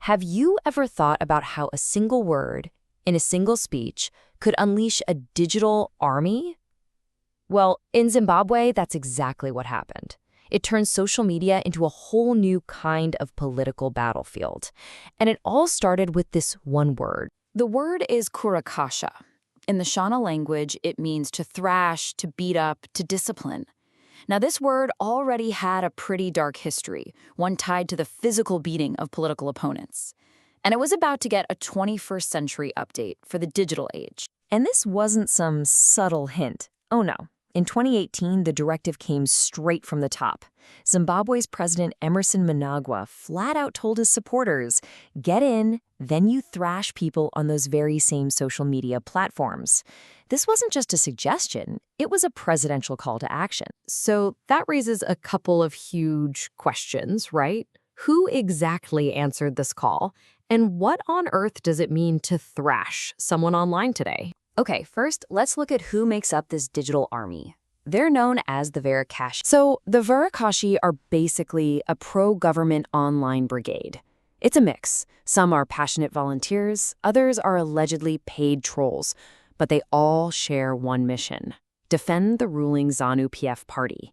Have you ever thought about how a single word in a single speech could unleash a digital army? Well, in Zimbabwe, that's exactly what happened. It turned social media into a whole new kind of political battlefield. And it all started with this one word. The word is Kurakasha. In the Shona language, it means to thrash, to beat up, to discipline. Now, this word already had a pretty dark history, one tied to the physical beating of political opponents. And it was about to get a 21st century update for the digital age. And this wasn't some subtle hint. Oh no. In 2018, the directive came straight from the top. Zimbabwe's President Emerson Mnangagwa flat out told his supporters, get in, then you thrash people on those very same social media platforms. This wasn't just a suggestion, it was a presidential call to action. So that raises a couple of huge questions, right? Who exactly answered this call? And what on earth does it mean to thrash someone online today? Okay, first, let's look at who makes up this digital army. They're known as the Varakashi. So the Varakashi are basically a pro-government online brigade. It's a mix. Some are passionate volunteers, others are allegedly paid trolls, but they all share one mission: defend the ruling ZANU-PF party.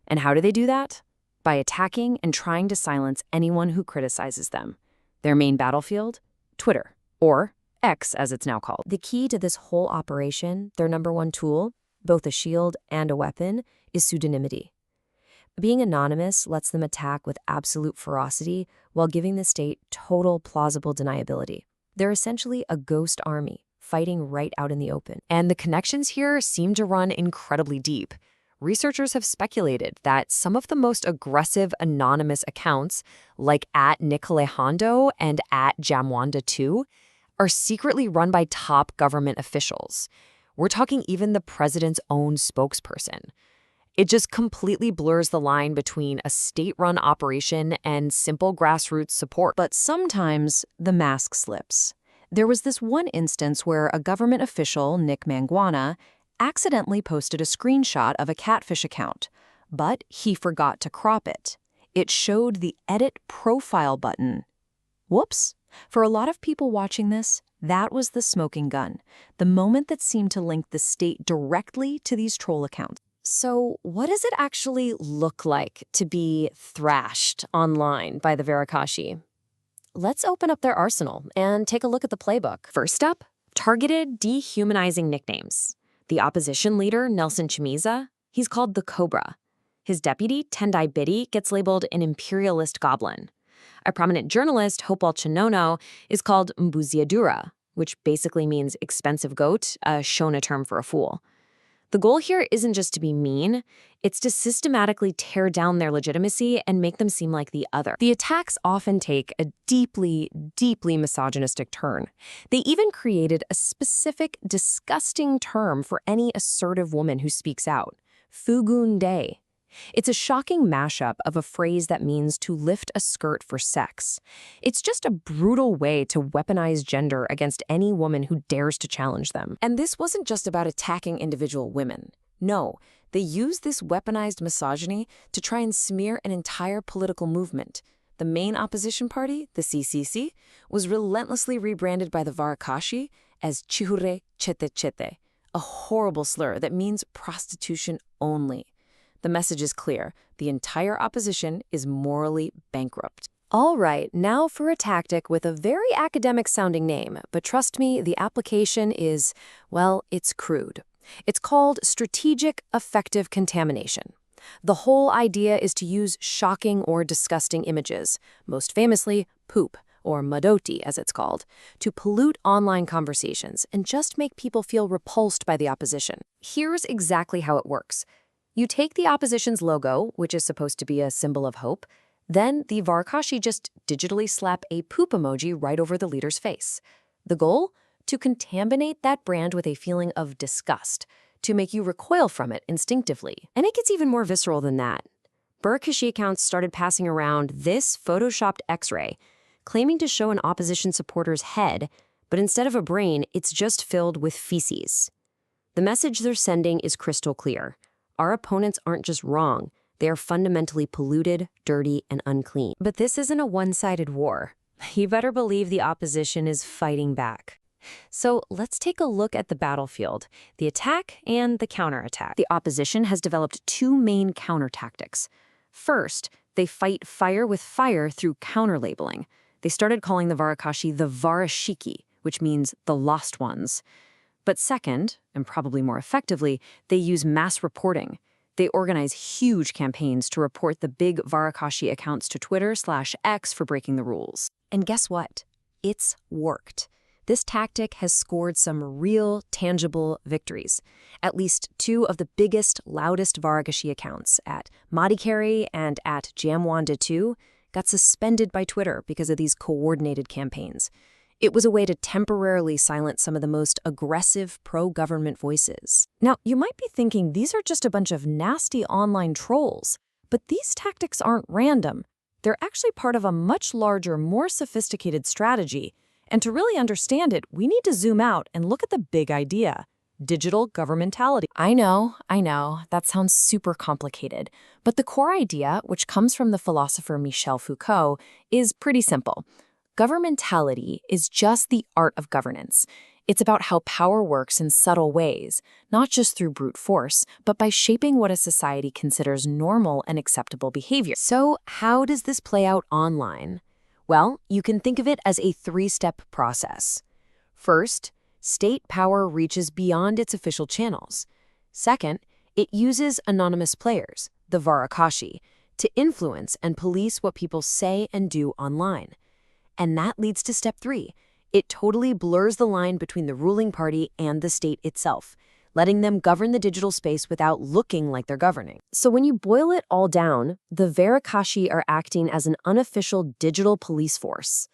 And how do they do that? By attacking and trying to silence anyone who criticizes them. Their main battlefield? Twitter, or X, as it's now called. The key to this whole operation, their number one tool, both a shield and a weapon, is pseudonymity. Being anonymous lets them attack with absolute ferocity while giving the state total plausible deniability. They're essentially a ghost army, fighting right out in the open. And the connections here seem to run incredibly deep. Researchers have speculated that some of the most aggressive anonymous accounts, like @Nicolejando and @Jamwanda2, are secretly run by top government officials. We're talking even the president's own spokesperson. It just completely blurs the line between a state-run operation and simple grassroots support. But sometimes the mask slips. There was this one instance where a government official, Nick Mangwana, accidentally posted a screenshot of a catfish account, but he forgot to crop it. It showed the Edit Profile button. Whoops. For a lot of people watching this, that was the smoking gun, the moment that seemed to link the state directly to these troll accounts. So what does it actually look like to be thrashed online by the Varakashi? Let's open up their arsenal and take a look at the playbook. First up, targeted dehumanizing nicknames. The opposition leader, Nelson Chamisa, he's called the Cobra. His deputy, Tendai Biti, gets labeled an imperialist goblin. A prominent journalist, Hopewell Chinono, is called Mbuziadura, which basically means expensive goat, a Shona term for a fool. The goal here isn't just to be mean, it's to systematically tear down their legitimacy and make them seem like the other. The attacks often take a deeply, deeply misogynistic turn. They even created a specific, disgusting term for any assertive woman who speaks out: fugunde. It's a shocking mashup of a phrase that means to lift a skirt for sex. It's just a brutal way to weaponize gender against any woman who dares to challenge them. And this wasn't just about attacking individual women. No, they used this weaponized misogyny to try and smear an entire political movement. The main opposition party, the CCC, was relentlessly rebranded by the Varakashi as Chihure Chete Chete, a horrible slur that means prostitution only. The message is clear. The entire opposition is morally bankrupt. All right, now for a tactic with a very academic-sounding name, but trust me, the application is, well, it's crude. It's called strategic affective contamination. The whole idea is to use shocking or disgusting images, most famously poop, or madoti as it's called, to pollute online conversations and just make people feel repulsed by the opposition. Here's exactly how it works. You take the opposition's logo, which is supposed to be a symbol of hope, then the Varakashi just digitally slap a poop emoji right over the leader's face. The goal? To contaminate that brand with a feeling of disgust, to make you recoil from it instinctively. And it gets even more visceral than that. Varakashi accounts started passing around this photoshopped X-ray, claiming to show an opposition supporter's head, but instead of a brain, it's just filled with feces. The message they're sending is crystal clear. Our opponents aren't just wrong, they are fundamentally polluted, dirty, and unclean. But this isn't a one-sided war. You better believe the opposition is fighting back. So let's take a look at the battlefield, the attack and the counterattack. The opposition has developed two main counter tactics. First, they fight fire with fire through counter-labeling. They started calling the Varakashi the Varashiki, which means the lost ones. But second, and probably more effectively, they use mass reporting. They organize huge campaigns to report the big Varakashi accounts to Twitter/X for breaking the rules. And guess what? It's worked. This tactic has scored some real, tangible victories. At least two of the biggest, loudest Varakashi accounts, at Madikeri and at Jamwanda2, got suspended by Twitter because of these coordinated campaigns. It was a way to temporarily silence some of the most aggressive pro-government voices. Now, you might be thinking these are just a bunch of nasty online trolls, but these tactics aren't random. They're actually part of a much larger, more sophisticated strategy. And to really understand it, we need to zoom out and look at the big idea: digital governmentality. I know, that sounds super complicated. But the core idea, which comes from the philosopher Michel Foucault, is pretty simple. Governmentality is just the art of governance. It's about how power works in subtle ways, not just through brute force, but by shaping what a society considers normal and acceptable behavior. So how does this play out online? Well, you can think of it as a three-step process. First, state power reaches beyond its official channels. Second, it uses anonymous players, the Varakashi, to influence and police what people say and do online. And that leads to step 3. It totally blurs the line between the ruling party and the state itself, letting them govern the digital space without looking like they're governing. So when you boil it all down, the Varakashi are acting as an unofficial digital police force.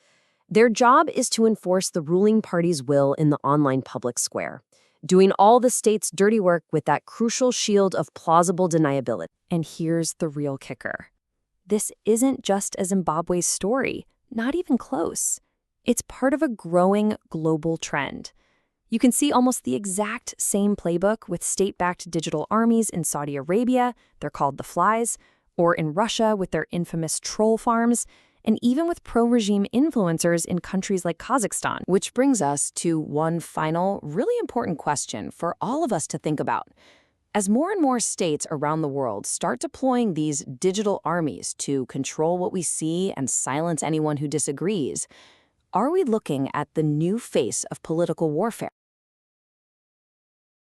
Their job is to enforce the ruling party's will in the online public square, doing all the state's dirty work with that crucial shield of plausible deniability. And here's the real kicker. This isn't just a Zimbabwe story, not even close. It's part of a growing global trend. You can see almost the exact same playbook with state-backed digital armies in Saudi Arabia, they're called the Flies, or in Russia with their infamous troll farms, and even with pro-regime influencers in countries like Kazakhstan. Which brings us to one final, really important question for all of us to think about. As more and more states around the world start deploying these digital armies to control what we see and silence anyone who disagrees, are we looking at the new face of political warfare?